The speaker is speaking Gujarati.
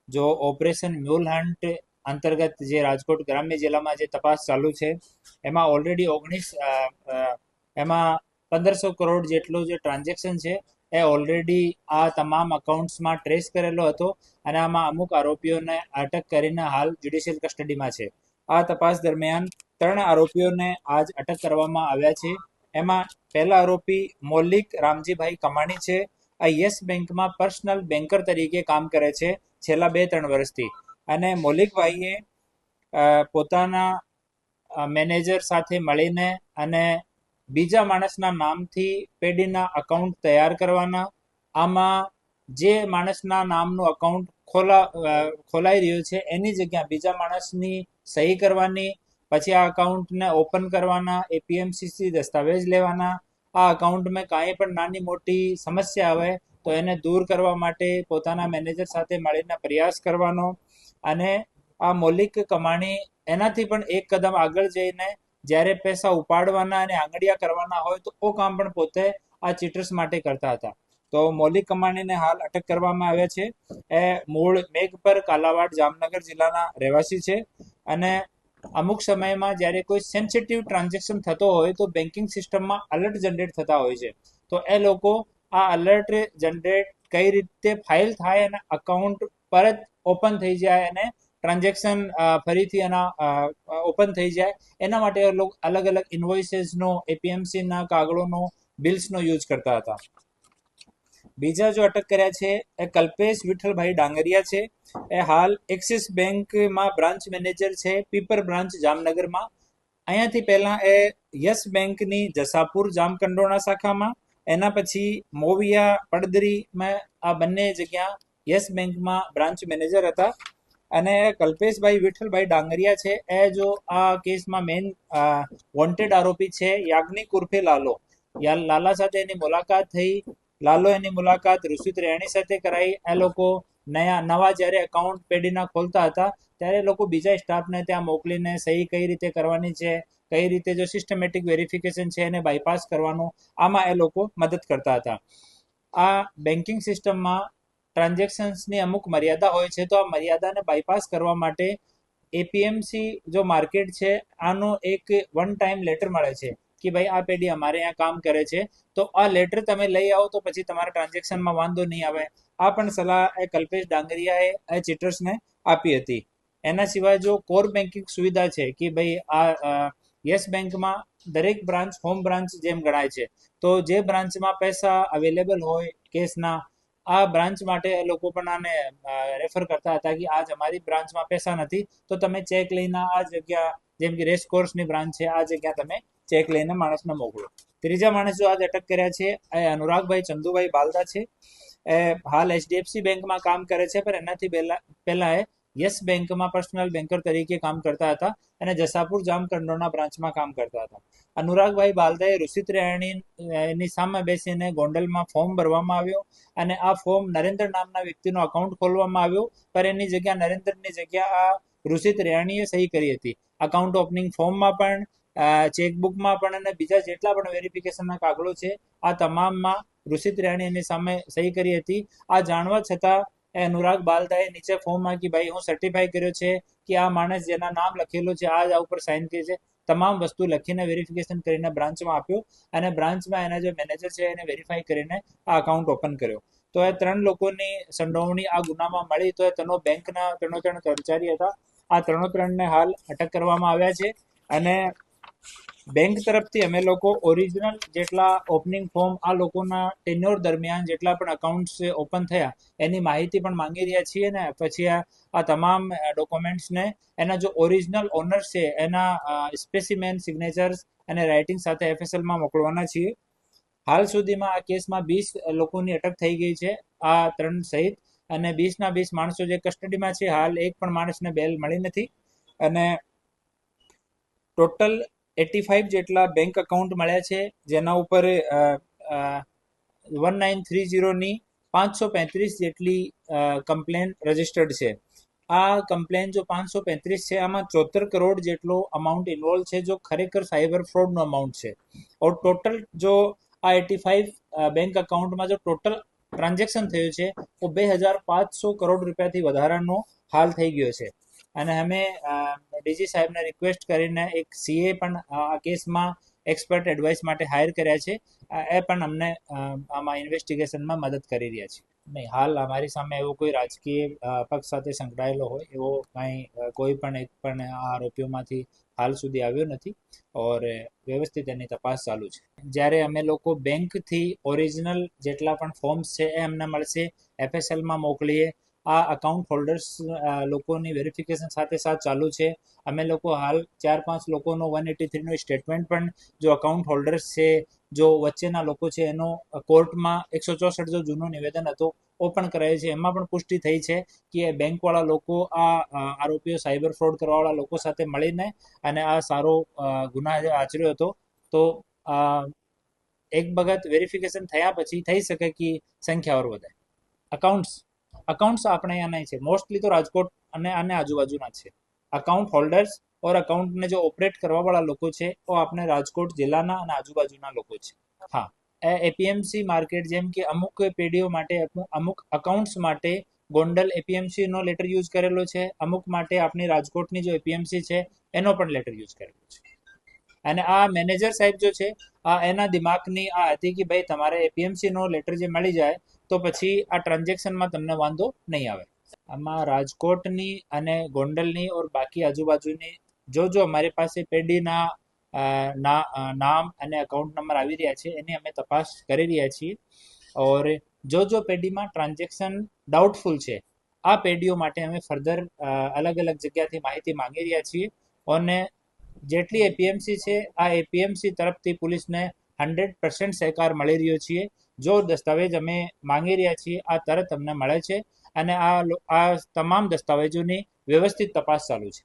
જો ઓપરેશન મ્યુલ હન્ટ અંતર્ગત જે રાજકોટ ગ્રામ્ય જિલ્લામાં જે તપાસ ચાલુ છે એમાં ઓલરેડી 19 એમાં 1500 કરોડ જેટલું જે ટ્રાન્ઝેક્શન છે એ ઓલરેડી આ તમામ અકાઉન્ટ્સમાં ટ્રેસ કરેલો હતો અને આમાં અમુક આરોપીઓને અટક કરીને હાલ જ્યુડિશિયલ કસ્ટડીમાં છે. આ તપાસ દરમિયાન 3 આરોપીઓને આજ અટક કરવામાં આવ્યા છે. એમાં પહેલા આરોપી મૌલિક રામજીભાઈ કમાણી છે. આ યસ બેંકમાં પર્સનલ બેન્કર તરીકે કામ કરે છે છેલ્લા 2-3 વર્ષથી. અને મૌલિકભાઈએ પોતાના મેનેજર સાથે મળીને અને બીજા માણસના નામથી પેઢીના અકાઉન્ટ તૈયાર કરવાના. આમાં જે માણસના નામનું અકાઉન્ટ ખોલાઈ રહ્યું છે એની જગ્યા બીજા માણસની સહી કરવાની. પછી આ અકાઉન્ટને ઓપન કરવાના, એપીએમસીથી દસ્તાવેજ લેવાના. આ અકાઉન્ટમાં કાંઈ પણ નાની મોટી સમસ્યા આવે તો એને દૂર કરવા માટે પોતાના મેનેજર સાથે મળીને પ્રયાસ કરવાનો. અને આ મૌલિક કમાણી એનાથી પણ એક કદમ આગળ જઈને જ્યારે પૈસા ઉપાડવાના અને આંગળીયા કરવાના હોય તો ਉਹ કામ પણ પોતે આ ચીટર્સ માટે કરતા હતા. તો મૌલિક કમાણીને હાલ અટક કરવામાં આવ્યા છે. એ મૂળ મેઘપર કાલાવાડ જામનગર જિલ્લાના રહેવાસી છે. અને અમુક સમયમાં જ્યારે કોઈ સેન્સિટિવ ટ્રાન્ઝેક્શન થતો હોય તો બેન્કિંગ સિસ્ટમમાં અલર્ટ જનરેટ થતા હોય છે. તો એ લોકો આ અલર્ટ જનરેટ કઈ રીતે ફાઇલ થાય અને અકાઉન્ટ પરત ઓપન થઈ જાય અને ટ્રાન્ઝેક્શન ફરીથી એના ઓપન થઈ જાય એના માટે અલગ અલગ ઇન્વોઇસીસનો, એપીએમસીના કાગળોનો, બિલ્સનો યુઝ કરતા હતા. બીજા જો અટક કર્યા છે એ કલ્પેશ વિઠ્ઠલભાઈ ડાંગરિયા છે. એ હાલ એક્સિસ બેંકમાં બ્રાન્ચ મેનેજર છે, પીપર બ્રાન્ચ જામનગરમાં. અહીંયાથી પહેલા એ યસ બેંકની જસાપુર જામકંડોરણા શાખામાં, એના પછી મોવિયા પડદરીમાં, આ બંને જગ્યા યસ બેંકમાં બ્રાન્ચ મેનેજર હતા. અને કલ્પેશભાઈ વિઠ્ઠલભાઈ ડાંગરિયા છે એ જો આ કેસમાં મેઇન વોન્ટેડ આરોપી છે. યાજ્ઞિક ઉર્ફે લાલો. લાલા સાથે એની મુલાકાત થઈ. લાલો એની મુલાકાત ઋષિત રેણી સાથે કરાઈ. એ લોકો નવા જ્યારે એકાઉન્ટ પેઢીના ખોલતા હતા ત્યારે લોકો બીજા સ્ટાફને ત્યાં મોકલીને સહી કઈ રીતે કરવાની છે, કઈ રીતે જો સિસ્ટમેટિક વેરિફિકેશન છે એને બાયપાસ કરવાનું, આમાં એ લોકો મદદ કરતા હતા. આ બેન્કિંગ સિસ્ટમમાં ટ્રાન્ઝેક્શન્સની અમુક મર્યાદા હોય છે તો આ મર્યાદાને બાયપાસ કરવા માટે એપીએમસી જો માર્કેટ છે આનો એક વન ટાઈમ લેટર મળે છે કે ભાઈ આ પેઢી અમારે અહીંયા કામ કરે છે તો આ લેટર તમે લઈ આવો તો પછી તમારા ટ્રાન્ઝેક્શનમાં વાંધો નહીં આવે. આ પણ સલાહ એ કલ્પેશ ડાંગરિયાએ એ ચીટર્સને આપી હતી. એના સિવાય જો કોર બેન્કિંગ સુવિધા છે કે ભાઈ આ યસ બેંકમાં દરેક બ્રાન્ચ હોમ બ્રાન્ચ જેમ ગણાય છે. તો જે બ્રાન્ચમાં પૈસા અવેલેબલ હોય કેસના, આ બ્રાન્ચ માટે એ લોકો પણ આને રેફર કરતા હતા કે આજ અમારી બ્રાન્ચમાં પૈસા નથી તો તમે ચેક લઈને આ જગ્યા, જેમ કે રેસ કોર્સની બ્રાન્ચ છે, આ જગ્યા તમે ચેક લઈને માણસને મોકલો. ત્રીજા માણસ જો આજ અટક કર્યા છે એ અનુરાગભાઈ ચંદુભાઈ બાલદા છે. એ હાલ એચડીએફસી બેંકમાં કામ કરે છે પણ એનાથી પહેલા એ યસ બેંકમાં પર્સનલ બેન્કર તરીકે કામ કરતા હતા અને જસાપુર જામકંડોરણા બ્રાન્ચમાં કામ કરતા હતા. અનુરાગભાઈ બાલદાએ ઋષિત રેણીની સામે બેસીને ગોંડલમાં ફોર્મ ભરવામાં આવ્યો અને આ ફોર્મ નરેન્દ્ર નામના વ્યક્તિનો અકાઉન્ટ ખોલવામાં આવ્યો, પણ એની જગ્યા નરેન્દ્રની જગ્યા આ ઋષિત રેણીએ સહી કરી હતી. અકાઉન્ટ ઓપનિંગ ફોર્મમાં પણ, ચેકબુકમાં પણ અને બીજા જેટલા પણ વેરિફિકેશનના કાગળો છે આ તમામમાં ઋષિત રેણી એની સામે સહી કરી હતી. આ જાણવા છતાં અનુરાગ બાલદાએ નીચે ફોર્મમાં કે ભાઈ હું સર્ટિફાઈ કર્યો છે કે આ માણસ જેના નામ લખેલું છે આ ઉપર સાઇન કરી છે, તમામ વસ્તુ લખીને વેરિફિકેશન કરીને બ્રાન્ચમાં આપ્યો અને બ્રાન્ચમાં એના જે મેનેજર છે એને વેરીફાઈ કરીને આ અકાઉન્ટ ઓપન કર્યો. તો એ 3 લોકોની સંડોવણી આ ગુનામાં મળી. તો એ ત્રણો બેંકના 3 કર્મચારી હતા. આ 3ને હાલ અટક કરવામાં આવ્યા છે. અને બેંક તરફથી અમે લોકો ઓરિજિનલ જેટલા ઓપનિંગ ફોર્મ આ લોકોના ટેન્યોર દરમિયાન જેટલા પણ અકાઉન્ટ્સ ઓપન થયા એની માહિતી પણ માંગી રહ્યા છીએ ને પછી આ તમામ ડોક્યુમેન્ટ્સને એના જો ઓરિજિનલ ઓનર્સ છે એના સ્પેસિમેન, સિગ્નેચર્સ અને રાઇટિંગ સાથે એફએસએલમાં મોકલવાના છીએ. હાલ સુધીમાં આ કેસમાં 20 લોકોની અટક થઈ ગઈ છે, આ 3 સહિત. અને 20ના 20 માણસો જે કસ્ટડીમાં છે, હાલ એક પણ માણસને બેલ મળી નથી. અને ટોટલ 85 જેટલા બેંક અકાઉન્ટ મળ્યા છે જેના ઉપર 1930ની 535 જેટલી કમ્પ્લેન રજીસ્ટર્ડ છે. આ કમ્પ્લેન જો 535 છે આમાં 74 કરોડ જેટલો અમાઉન્ટ ઇન્વોલ્વ છે જો ખરેખર સાયબર ફ્રોડનો અમાઉન્ટ છે. ઓર ટોટલ જો આ 85 બેંક અકાઉન્ટમાં જો ટોટલ ટ્રાન્ઝેક્શન થયું છે वो 2500 કરોડ રૂપિયાથી વધારાનો હાલ થઈ ગયો છે અને અમે ડીજી સાહેબને રિક્વેસ્ટ કરીને એક સીએ પણ આ કેસમાં એક્સપર્ટ એડવાઇસ માટે હાયર કર્યા છે એ પણ અમને આમાં ઇન્વેસ્ટિગેશનમાં મદદ કરી રહ્યા છે નહીં હાલ અમારી સામે એવો કોઈ રાજકીય પક્ષ સાથે સંકળાયેલો હોય એવો કાંઈ કોઈ પણ એક પણ આ આરોપીઓમાંથી હાલ સુધી આવ્યો નથી ઓર વ્યવસ્થિત એની તપાસ ચાલુ છે જ્યારે અમે લોકો બેંકથી ઓરિજિનલ જેટલા પણ ફોર્મ્સ છે એ અમને મળશે એફએસએલમાં મોકલીએ આ અકાઉન્ટ હોલ્ડર્સ લોકોની વેરિફિકેશન સાથે સાથ ચાલુ છે અમે લોકો હાલ 4-5 લોકોનો 183નો સ્ટેટમેન્ટ પણ જો અકાઉન્ટ હોલ્ડર્સ છે જો વચ્ચેના લોકો છે એનો કોર્ટમાં 164 જો જૂનું નિવેદન હતો ઓ પણ કરાયું છે એમાં પણ પુષ્ટિ થઈ છે કે બેંકવાળા લોકો આ આરોપીઓ સાયબર ફ્રોડ કરવાવાળા લોકો સાથે મળીને અને આ સારો ગુનાહ આચર્યો હતો તો એક વખત વેરિફિકેશન થયા પછી થઈ શકે કે સંખ્યા ઓર વધે અકાઉન્ટ્સ આપણે અહીંયા નહીં છે મોસ્ટલી તો રાજકોટ અને આજુબાજુના છે અકાઉન્ટ હોલ્ડર્સ ઓર અકાઉન્ટને જો ઓપરેટ કરવાવાળા લોકો છે તો આપણે રાજકોટ જિલ્લાના અને આજુબાજુના લોકો છે હા એપીએમસી માર્કેટ જેમ કે અમુક પેઢીઓ માટે અમુક અકાઉન્ટ્સ માટે ગોંડલ એપીએમસી નો લેટર યુઝ કરેલો છે અમુક માટે આપણી રાજકોટની જો એપીએમસી છે એનો પણ લેટર યુઝ કરેલો છે અને આ મેનેજર સાહેબ જો છે આ એના દિમાગની આ હતી કે ભાઈ તમારે એપીએમસી નો લેટર જે મળી જાય તો પછી આ ટ્રાન્ઝેક્શનમાં તમને વાંધો નહીં આવે આમાં રાજકોટની અને ગોંડલની ઓર બાકી આજુબાજુની જો અમારી પાસે પેઢીના નામ અને અકાઉન્ટ નંબર આવી રહ્યા છે એની અમે તપાસ કરી રહ્યા છીએ ઓર જો પેઢીમાં ટ્રાન્ઝેક્શન ડાઉટફુલ છે આ પેઢીઓ માટે અમે ફર્ધર અલગ અલગ જગ્યાથી માહિતી માંગી રહ્યા છીએ અને જેટલી એપીએમસી છે આ એપીએમસી તરફથી પોલીસને 100% સહકાર મળી રહ્યો છીએ જો દસ્તાવેજ અમે માંગી રહ્યા છીએ આ તરત અમને મળે છે અને આ તમામ દસ્તાવેજોની વ્યવસ્થિત તપાસ ચાલુ છે